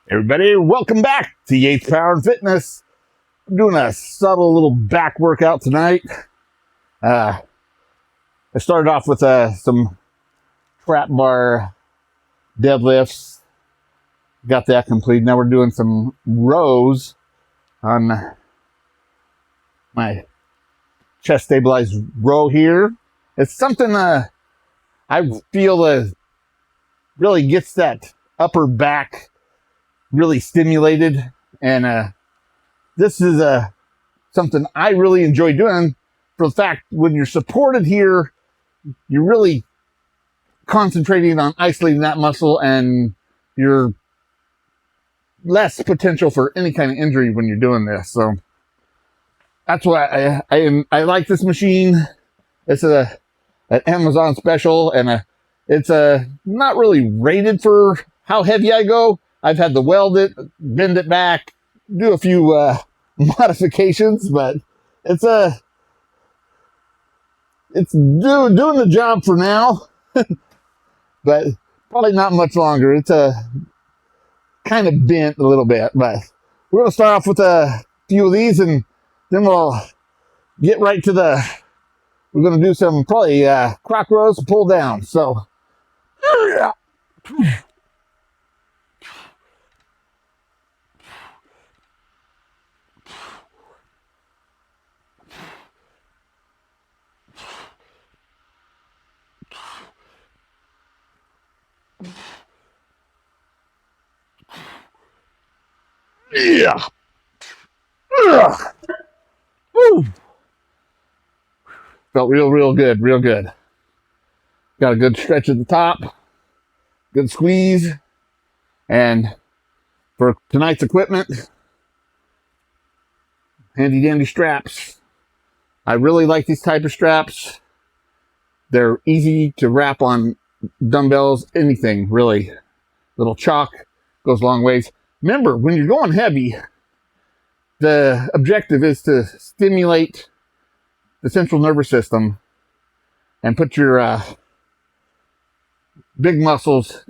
Everybody, welcome back to Yates Power and Fitness. I'm doing a subtle little back workout tonight. I started off with some trap bar deadlifts. Got that complete. Now we're doing some rows on my chest stabilized row here. It's something I feel really gets that upper back really stimulated, and this is something I really enjoy doing for the fact when you're supported here, you're really concentrating on isolating that muscle and you're less potential for any kind of injury when you're doing this. So that's why I like this machine. It's an Amazon special, and it's not really rated for how heavy I go. I've had to weld it, bend it back, do a few modifications, but it's doing the job for now, but probably not much longer. It's kind of bent a little bit, but we're going to start off with a few of these, and then we'll get right to we're going to do some probably croc rows, pull down. So, yeah. Woo. Felt real good, real good. Got a good stretch at the top, good squeeze, and for tonight's equipment, handy dandy straps. I really like these type of straps. They're easy to wrap on dumbbells, anything really. Little chalk goes a long ways. Remember, when you're going heavy, the objective is to stimulate the central nervous system and put your big muscles,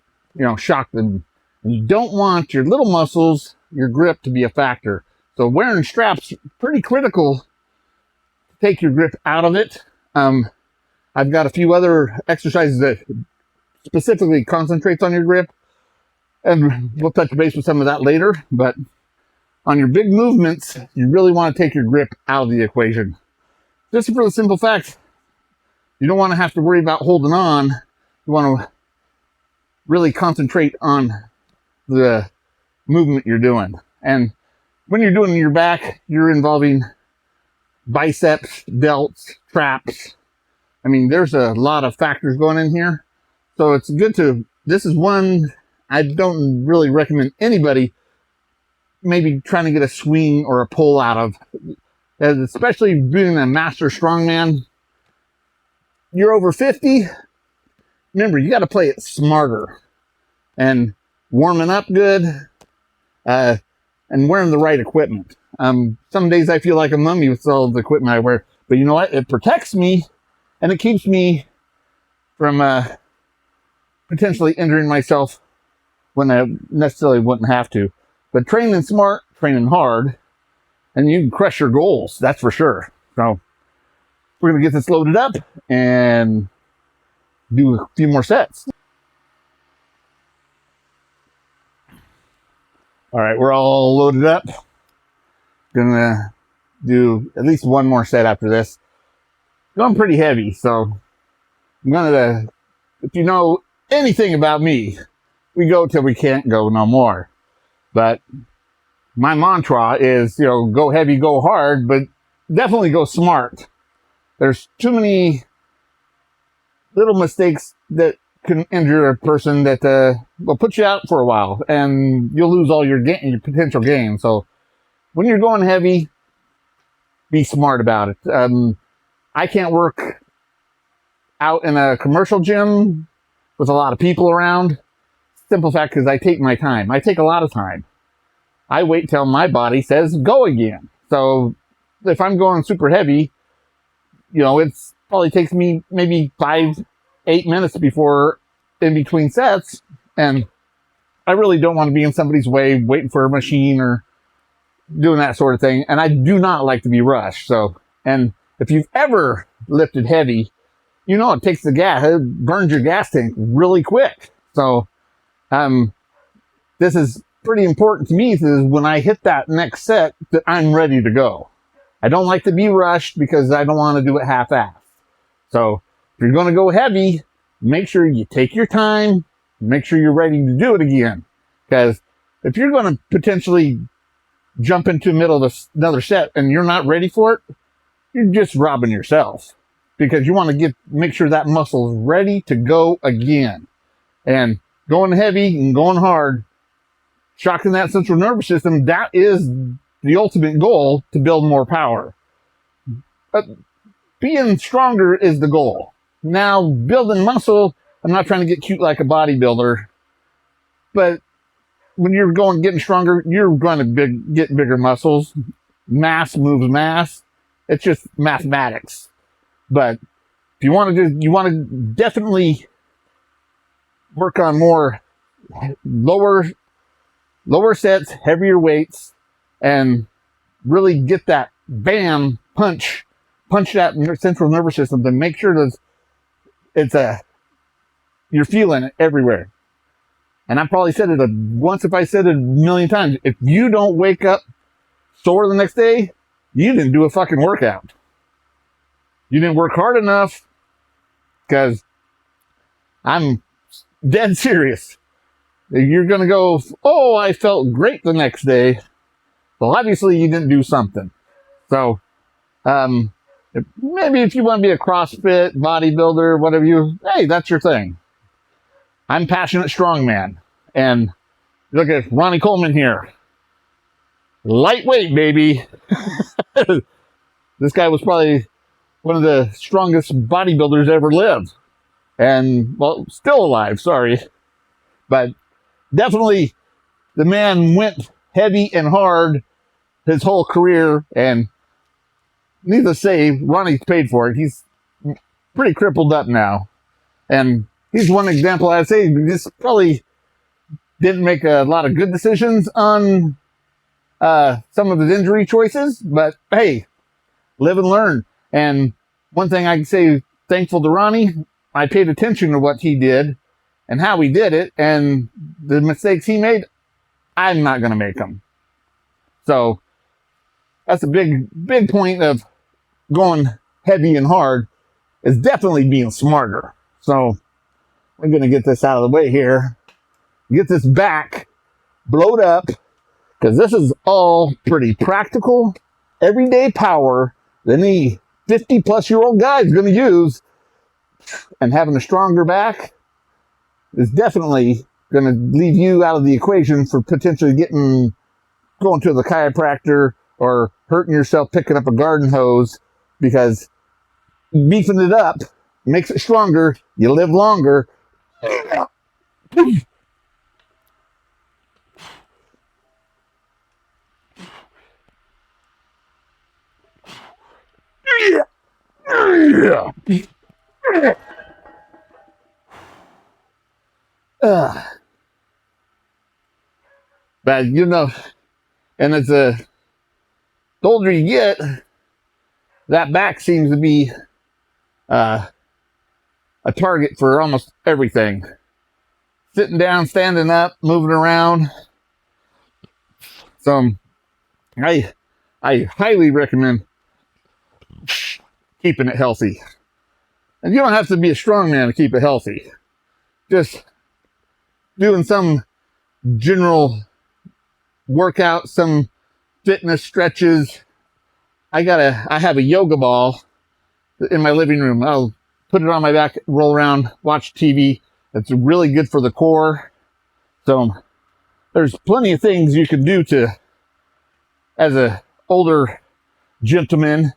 shocked. And you don't want your little muscles, your grip, to be a factor. So wearing straps, pretty critical to take your grip out of it. I've got a few other exercises that specifically concentrates on your grip, and we'll touch base with some of that later. But on your big movements, you really want to take your grip out of the equation. Just for the simple fact, you don't want to have to worry about holding on. You want to really concentrate on the movement you're doing. And when you're doing your back, you're involving biceps, delts, traps. I mean, there's a lot of factors going in here. So it's good this is one I don't really recommend anybody maybe trying to get a swing or a pull out of, especially being a master strongman. You're over 50. Remember, you got to play it smarter and warming up good, and wearing the right equipment. Some days I feel like a mummy with all the equipment I wear, but you know what? It protects me and it keeps me from potentially injuring myself when I necessarily wouldn't have to. But training smart, training hard, and you can crush your goals, that's for sure. So we're going to get this loaded up and do a few more sets. All right, we're all loaded up. Gonna do at least one more set after this. Going pretty heavy, so I'm gonna, if you know anything about me, we go till we can't go no more. But my mantra is, go heavy, go hard, but definitely go smart. There's too many little mistakes that can injure a person that will put you out for a while, and you'll lose all your potential gain. So when you're going heavy, be smart about it. I can't work out in a commercial gym with a lot of people around. Simple fact, because I take my time. I take a lot of time. I wait till my body says go again. So if I'm going super heavy, it's probably takes me maybe 5-8 minutes before in between sets, and I really don't want to be in somebody's way waiting for a machine or doing that sort of thing. And I do not like to be rushed. So, and if you've ever lifted heavy, you know it takes the gas, it burns your gas tank really quick. So, this is pretty important to me, is when I hit that next set that I'm ready to go. I don't like to be rushed because I don't want to do it half-assed. So if you're going to go heavy, make sure you take your time, make sure you're ready to do it again. Because if you're going to potentially jump into the middle of another set and you're not ready for it, you're just robbing yourself. Because you want to make sure that muscle is ready to go again. And going heavy and going hard, shocking that central nervous system, that is the ultimate goal, to build more power. But being stronger is the goal. Now, building muscle, I'm not trying to get cute like a bodybuilder, but when you're getting stronger, you're going to get bigger muscles. Mass moves mass. It's just mathematics. But if you want to definitely work on more lower sets, heavier weights, and really get that bam, punch that central nervous system to make sure that you're feeling it everywhere. And I probably said it once, if I said it a million times, if you don't wake up sore the next day, you didn't do a fucking workout. You didn't work hard enough, because I'm dead serious. You're going to go, oh, I felt great the next day. Well, obviously you didn't do something. So, maybe if you want to be a CrossFit bodybuilder, whatever hey, that's your thing. I'm passionate strongman. And look at Ronnie Coleman here. Lightweight, baby. This guy was probably one of the strongest bodybuilders ever lived. And, well, still alive, sorry. But definitely the man went heavy and hard his whole career, and needless to say, Ronnie's paid for it. He's pretty crippled up now. And he's one example. I'd say just probably didn't make a lot of good decisions on some of his injury choices, but hey, live and learn. And one thing I can say, thankful to Ronnie, I paid attention to what he did and how he did it, and the mistakes he made, I'm not going to make them. So that's a big point of going heavy and hard, is definitely being smarter. So we're going to get this out of the way here, get this back blowed up, because this is all pretty practical, everyday power that any 50-plus-year-old guy is going to use. And having a stronger back is definitely going to leave you out of the equation for potentially going to the chiropractor or hurting yourself picking up a garden hose, because beefing it up makes it stronger. You live longer. But and the older you get, that back seems to be a target for almost everything. Sitting down, standing up, moving around. So I highly recommend keeping it healthy. And you don't have to be a strong man to keep it healthy. Just doing some general workout, some fitness stretches. I have a yoga ball in my living room. I'll put it on my back, roll around, watch TV. It's really good for the core. So there's plenty of things you can do as a older gentleman,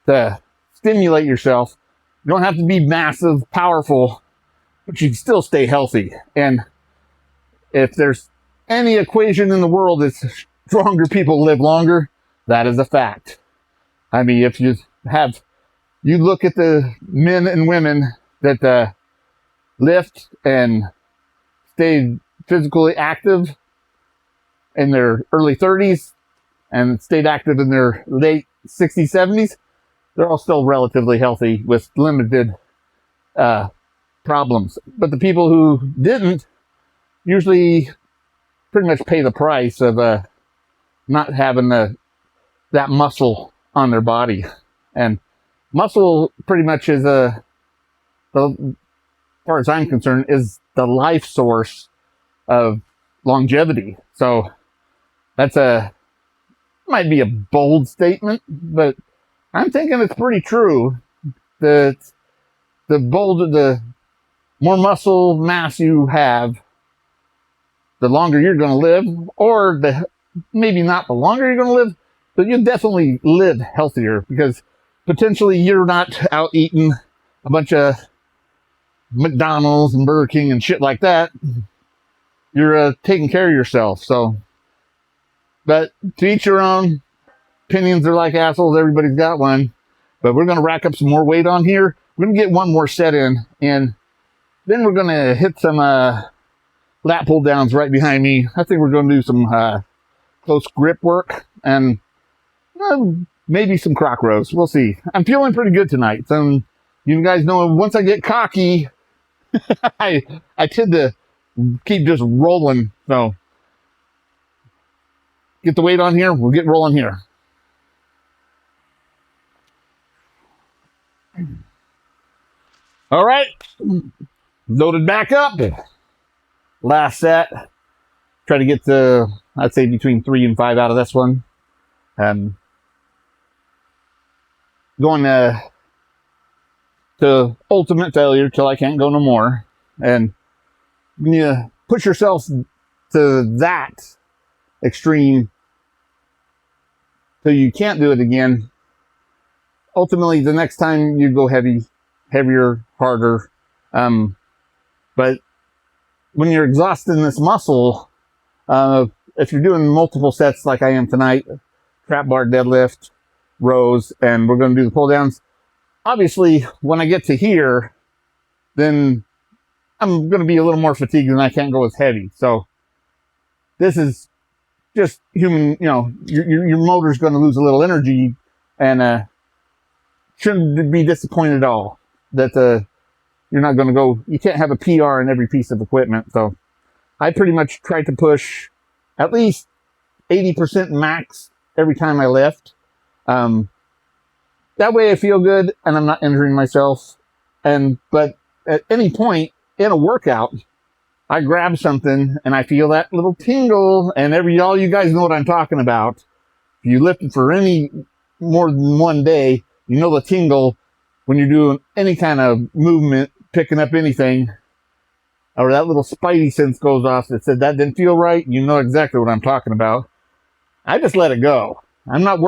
to stimulate yourself. You don't have to be massive, powerful, but you can still stay healthy. And if there's any equation in the world that stronger people live longer, that is a fact. I mean, if you look at the men and women that lift and stay physically active in their early 30s and stayed active in their late 60s, 70s, they're all still relatively healthy with limited problems. But the people who didn't usually pretty much pay the price of not having that muscle on their body. And muscle pretty much is as far as I'm concerned, is the life source of longevity. So that's might be a bold statement, but I'm thinking it's pretty true. The more muscle mass you have, the longer you're going to live, or maybe not the longer you're going to live, but you definitely live healthier because potentially you're not out eating a bunch of McDonald's and Burger King and shit like that. You're taking care of yourself. So, but to each your own. Opinions are like assholes. Everybody's got one. But we're going to rack up some more weight on here. We're going to get one more set in, and then we're going to hit some lat pull downs right behind me. I think we're going to do some close grip work and maybe some croc rows. We'll see. I'm feeling pretty good tonight. So you guys know once I get cocky, I tend to keep just rolling. So get the weight on here. We'll get rolling here. All right, loaded back up. Last set. Try to get to, I'd say, between 3 and 5 out of this one. Going to ultimate failure till I can't go no more. And when you push yourself to that extreme till you can't do it again, ultimately the next time you go heavier, harder. But when you're exhausting this muscle, if you're doing multiple sets like I am tonight, trap bar deadlift, rows, and we're going to do the pull downs. Obviously, when I get to here, then I'm going to be a little more fatigued and I can't go as heavy. So this is just human, your motor's going to lose a little energy, and shouldn't be disappointed at all that you're not going to go, you can't have a PR in every piece of equipment. So I pretty much try to push at least 80% max every time I lift. That way I feel good and I'm not injuring myself. But at any point in a workout, I grab something and I feel that little tingle, and all you guys know what I'm talking about. If you lift it for any more than one day, you know the tingle when you're doing any kind of movement, picking up anything, or that little spidey sense goes off that said that didn't feel right. You know exactly what I'm talking about. I just let it go. I'm not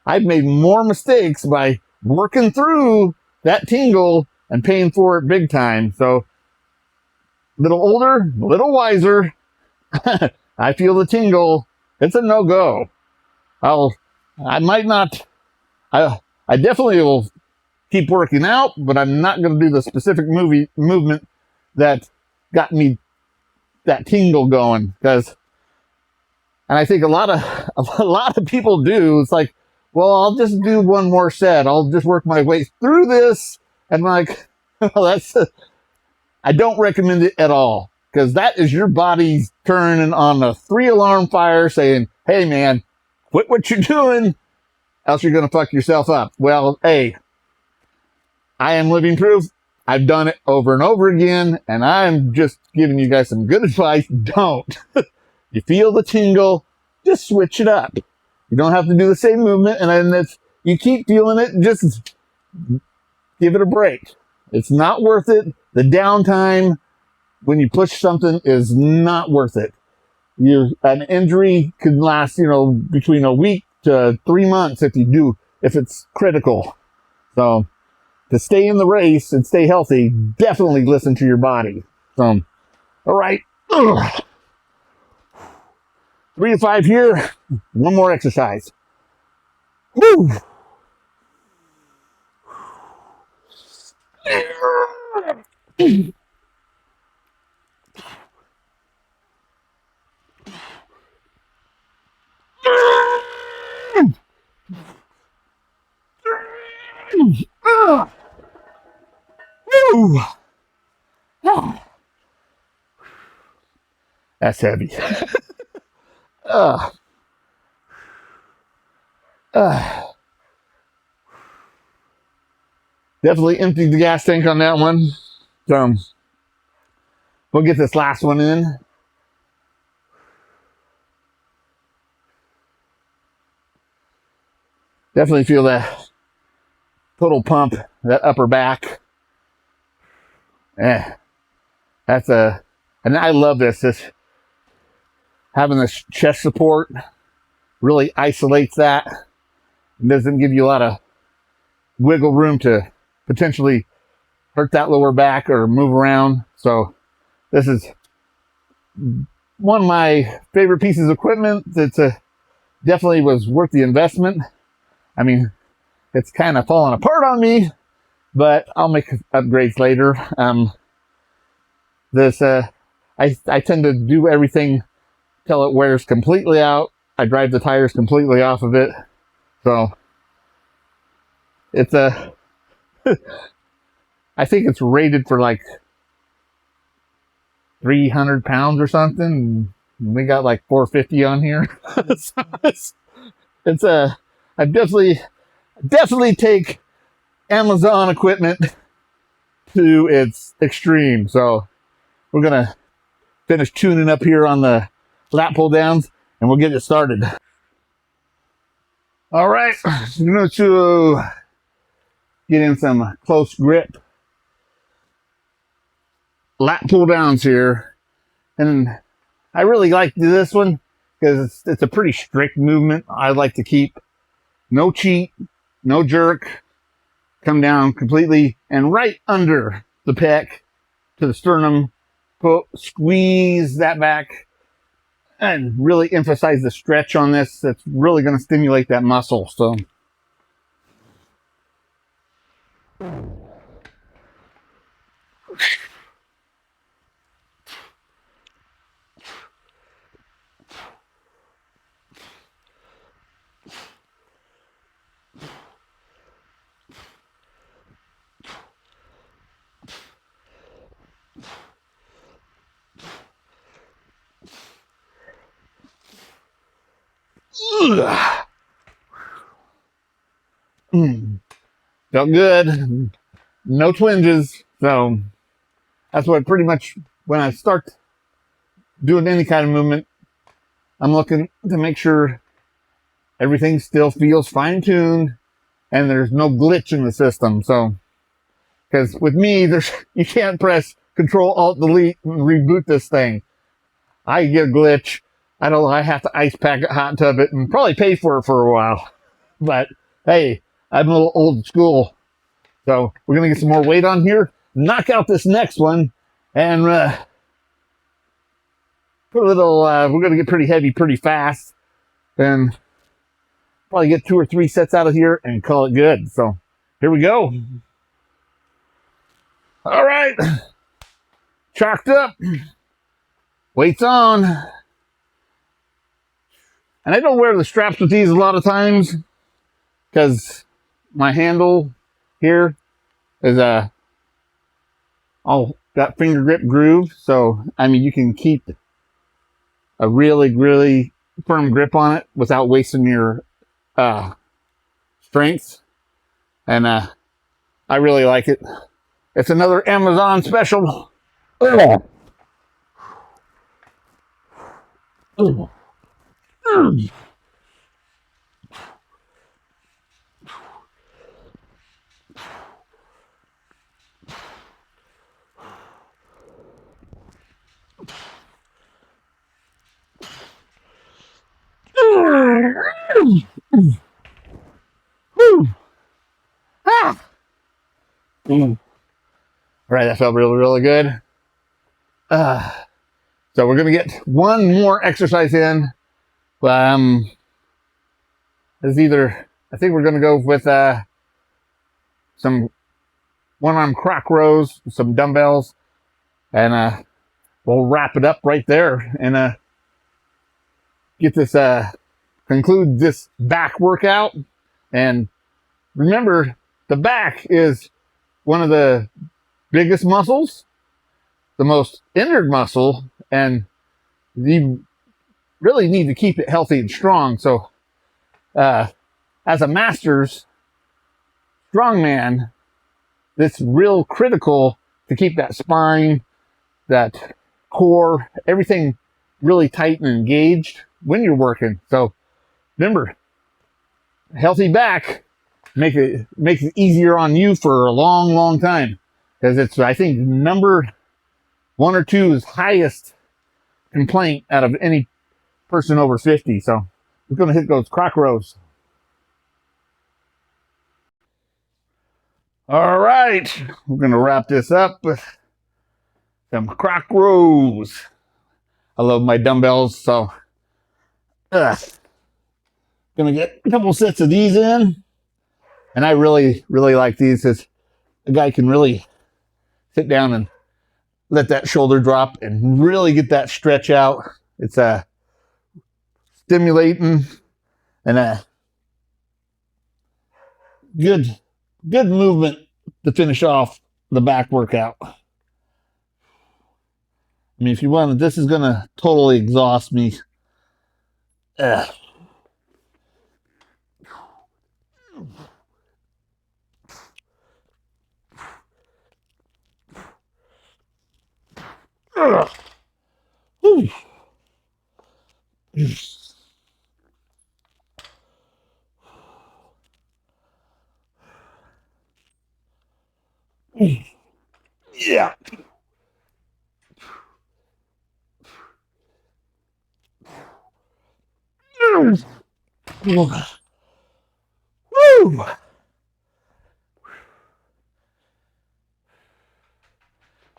I've made more mistakes by working through that tingle and paying for it big time. So, little older, little wiser. I feel the tingle. It's a no-go. I might not. I definitely will keep working out, but I'm not going to do the specific movement that got me that tingle going. And I think a lot of people do. It's like, well, I'll just do one more set. I'll just work my way through this. And like, well, I don't recommend it at all, because that is your body's turning on a 3-alarm fire saying, hey man, quit what you're doing, else you're going to fuck yourself up. Well, hey, I am living proof. I've done it over and over again, and I'm just giving you guys some good advice. Don't. You feel the tingle, just switch it up. You don't have to do the same movement, and then if you keep feeling it, just give it a break. It's not worth it. The downtime when you push something is not worth it. An injury could last, between a week to 3 months if it's critical. So to stay in the race and stay healthy, definitely listen to your body. So, all right. 3 to 5 here. One more exercise. Woo! That's heavy. uh, uh, definitely emptied the gas tank on that one. So we'll get this last one in. Definitely feel that total pump, that upper back. That's and I love this. This having this chest support really isolates that. It doesn't give you a lot of wiggle room to potentially hurt that lower back or move around. So this is one of my favorite pieces of equipment. It's definitely was worth the investment. I mean, it's kind of falling apart on me, but I'll make upgrades later. I tend to do everything till it wears completely out. I drive the tires completely off of it. So it's I think it's rated for like 300 pounds or something. We got like 450 on here. So I definitely take Amazon equipment to its extreme. So we're gonna finish tuning up here on the lat pull downs and we'll get it started. All right, we're going to get in some close grip lat pull downs here. And I really like this one because it's a pretty strict movement. I like to keep no cheat, no jerk, come down completely and right under the pec to the sternum, squeeze that back and really emphasize the stretch on this. That's really going to stimulate that muscle. So felt good. No twinges. So that's what pretty much when I start doing any kind of movement, I'm looking to make sure everything still feels fine-tuned and there's no glitch in the system. So because with me, you can't press Control Alt Delete and reboot this thing. I get a glitch. I have to ice pack it, hot tub it, and probably pay for it for a while. But hey, I'm a little old school. So we're gonna get some more weight on here, knock out this next one, and put a little. We're gonna get pretty heavy pretty fast, and probably get 2 or 3 sets out of here and call it good. So here we go. All right, chalked up, weights on. And I don't wear the straps with these a lot of times because my handle here is all got finger grip groove. So, I mean, you can keep a really, really firm grip on it without wasting your strength. And I really like it. It's another Amazon special. Oh. Oh. All right, that felt really, really good. So we're gonna get one more exercise in. It's either, I think we're gonna go with some one-arm croc rows, some dumbbells, and we'll wrap it up right there and get this conclude this back workout. And remember, the back is one of the biggest muscles, the most injured muscle, and you really need to keep it healthy and strong. So, as a master's strongman, it's real critical to keep that spine, that core, everything really tight and engaged when you're working. So remember, healthy back makes it easier on you for a long, long time, because it's, I think, number 1 or 2 is highest complaint out of any person over 50. So we're going to hit those croc rows. All right, we're going to wrap this up with some croc rows. I love my dumbbells, so gonna get a couple sets of these in. And I really, really like these, because a guy can really sit down and let that shoulder drop and really get that stretch out. It's stimulating and a good movement to finish off the back workout. I mean, if you want, this is gonna totally exhaust me. Yeah. Woo.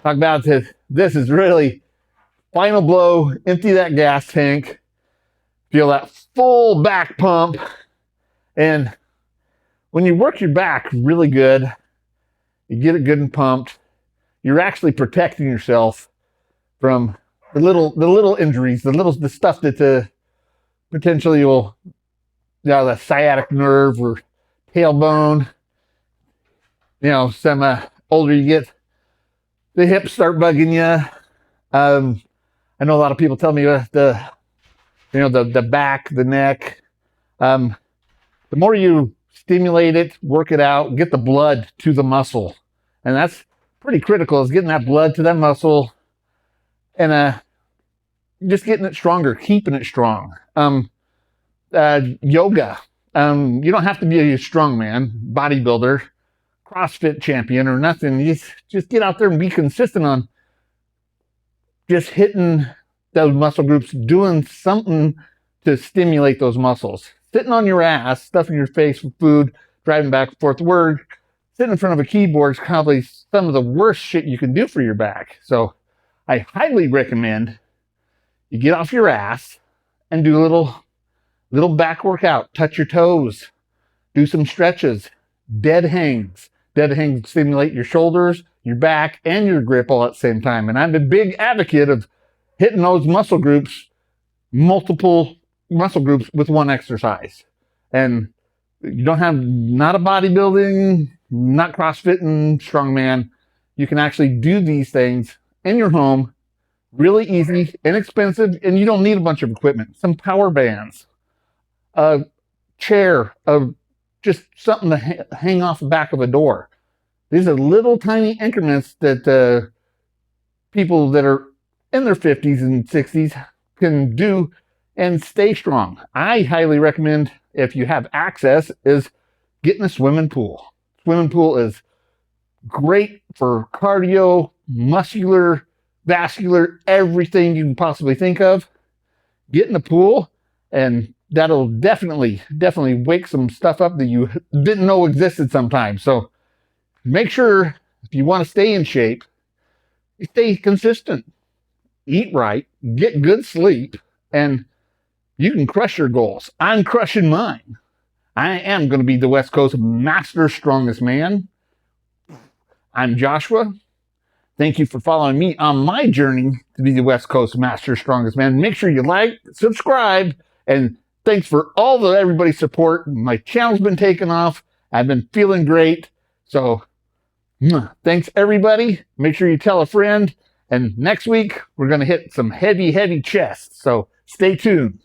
Talk about this. This is really final blow. Empty that gas tank. Feel that full back pump. And when you work your back really good, you get it good and pumped, you're actually protecting yourself from the little injuries, the stuff that potentially will, the sciatic nerve or tailbone. Some older you get, the hips start bugging you. I know a lot of people tell me the back, the neck. The more you stimulate it, work it out, get the blood to the muscle, and that's pretty critical. Is getting that blood to that muscle, and just getting it stronger, keeping it strong. Yoga. You don't have to be a strongman, bodybuilder, CrossFit champion, or nothing. You just get out there and be consistent on just hitting those muscle groups, doing something to stimulate those muscles. Sitting on your ass, stuffing your face with food, driving back and forth to work, sitting in front of a keyboard is probably some of the worst shit you can do for your back. So I highly recommend you get off your ass and do a little back workout. Touch your toes, do some stretches, dead hangs. Dead hangs stimulate your shoulders, your back, and your grip all at the same time. And I'm a big advocate of hitting those muscle groups, multiple muscle groups with one exercise. And you don't have, not a bodybuilding, not CrossFitting, strongman. You can actually do these things in your home, really easy, inexpensive, and you don't need a bunch of equipment. Some power bands, a chair, just something to hang off the back of a door. These are little tiny increments that people that are in their 50s and 60s can do and stay strong. I highly recommend, if you have access, is getting a swimming pool. Swimming pool is great for cardio, muscular, vascular, everything you can possibly think of. Get in the pool, and that'll definitely wake some stuff up that you didn't know existed sometimes. So make sure, if you want to stay in shape, you stay consistent, eat right, get good sleep, and you can crush your goals. I'm crushing mine. I am going to be the West Coast Master Strongest Man. I'm Joshua. Thank you for following me on my journey to be the West Coast Master Strongest Man. Make sure you like, subscribe, and thanks for all everybody's support. My channel's been taking off. I've been feeling great. So thanks, everybody. Make sure you tell a friend, And next week, we're going to hit some heavy, heavy chests. So stay tuned.